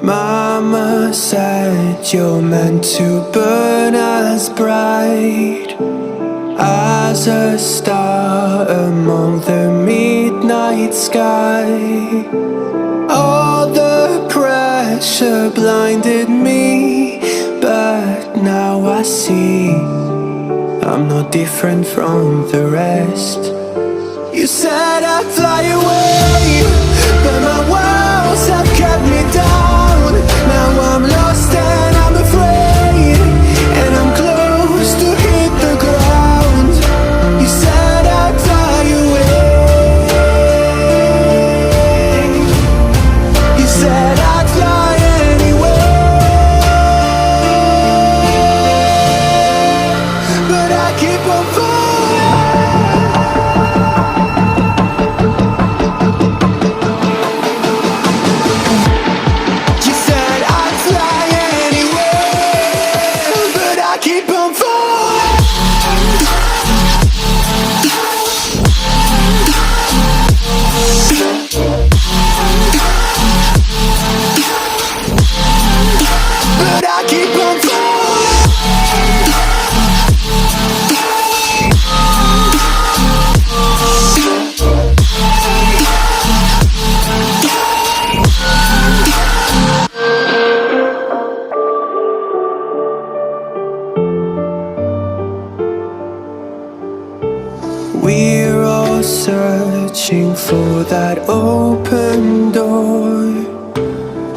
Mama said you're meant to burn as bright as a star among the midnight sky. All the pressure blinded me, but now I see I'm no different from the rest. You said I'd fly away, but my walls have kept me down. Now I'm lost and I'm afraid, and I'm close to hit the ground. You said I'd fly away. You said I'd fly anyway, but I keep on We're all searching for that open door.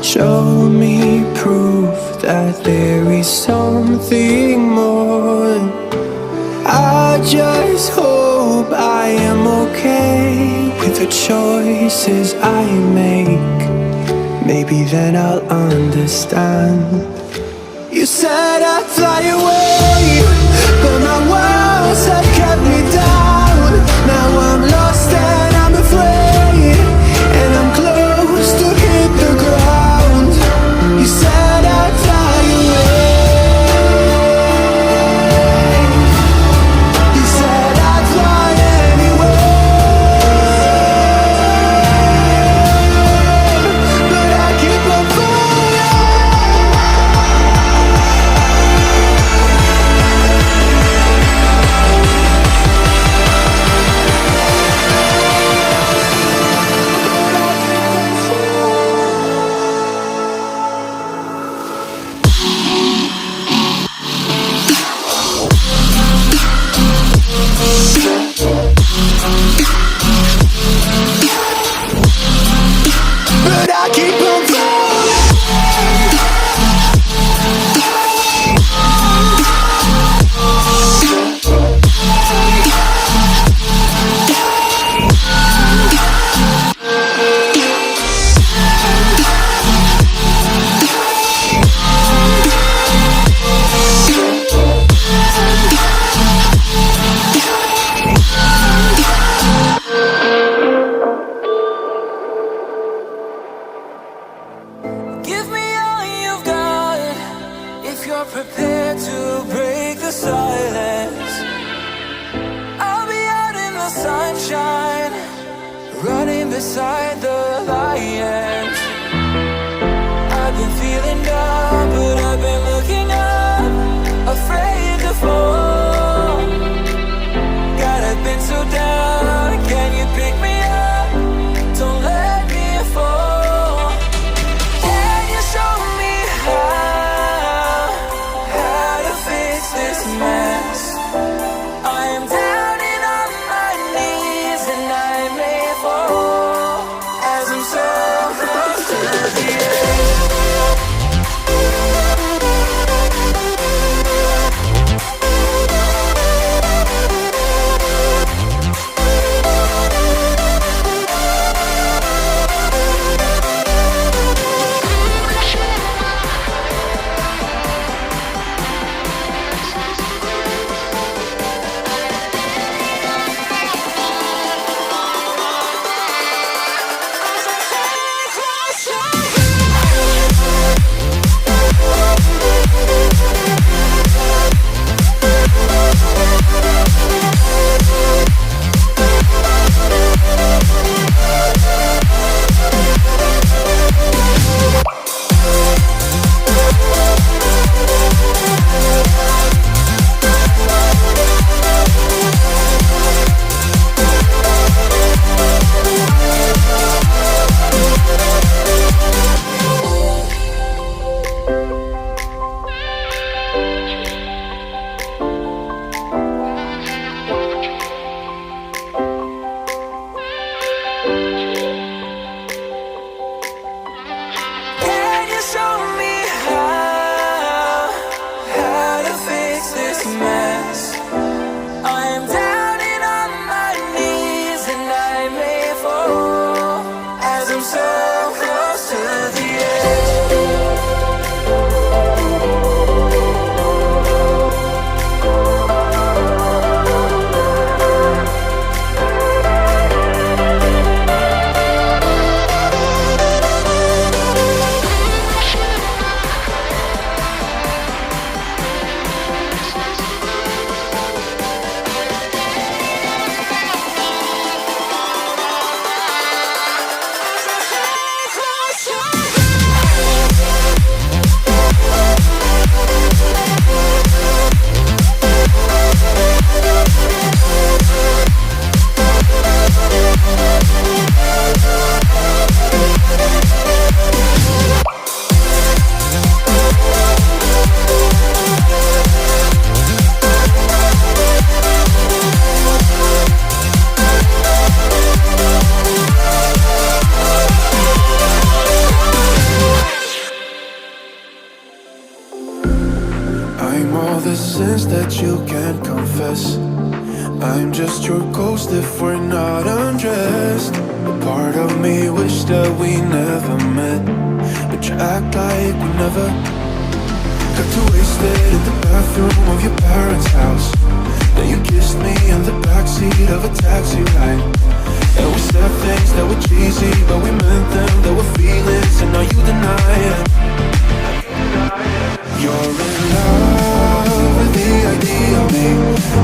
Show me proof that there is something more. I just hope I am okay with the choices I make. Maybe then I'll understand. You said I'd fly away, but my walls have kept me down. Now I'm lost and I'm afraid, and I'm close to hit the ground. You said I'd fly away. You said I'd fly anyway, but I keep on beside the lions. I've been feeling down, but I've been looking up, afraid to fall. God, I've been so down, can you pick me up? Don't let me fall. Can you show me how to fix this mess? I am down and on my knees, and I may fall as I'm so I'm all the sins that you can't confess. I'm just your ghost if we're not undressed. A part of me wish that we never met, but you act like we never. Got too wasted in the bathroom of your parents' house. Then you kissed me in the backseat of a taxi ride. And we said things that were cheesy, but we meant them. There were feelings, and now you deny it. You're in love with the idea of me,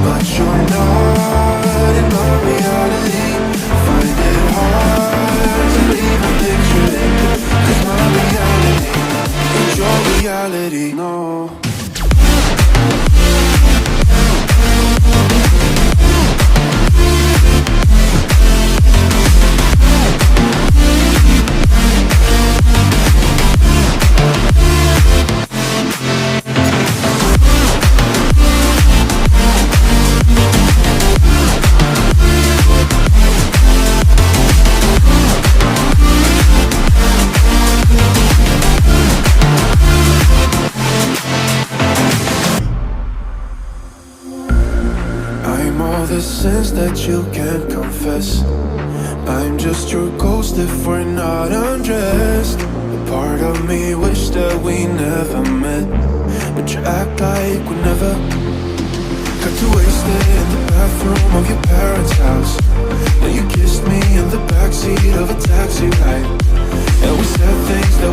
but you're not in my reality. Find it hard to even picture it, 'cause my reality ain't your reality, no. The sins that you can't confess. I'm just your ghost if we're not undressed. A part of me wish that we never met, but you act like we never. Got too wasted in the bathroom of your parents' house. Then you kissed me in the backseat of a taxi ride. And we said things that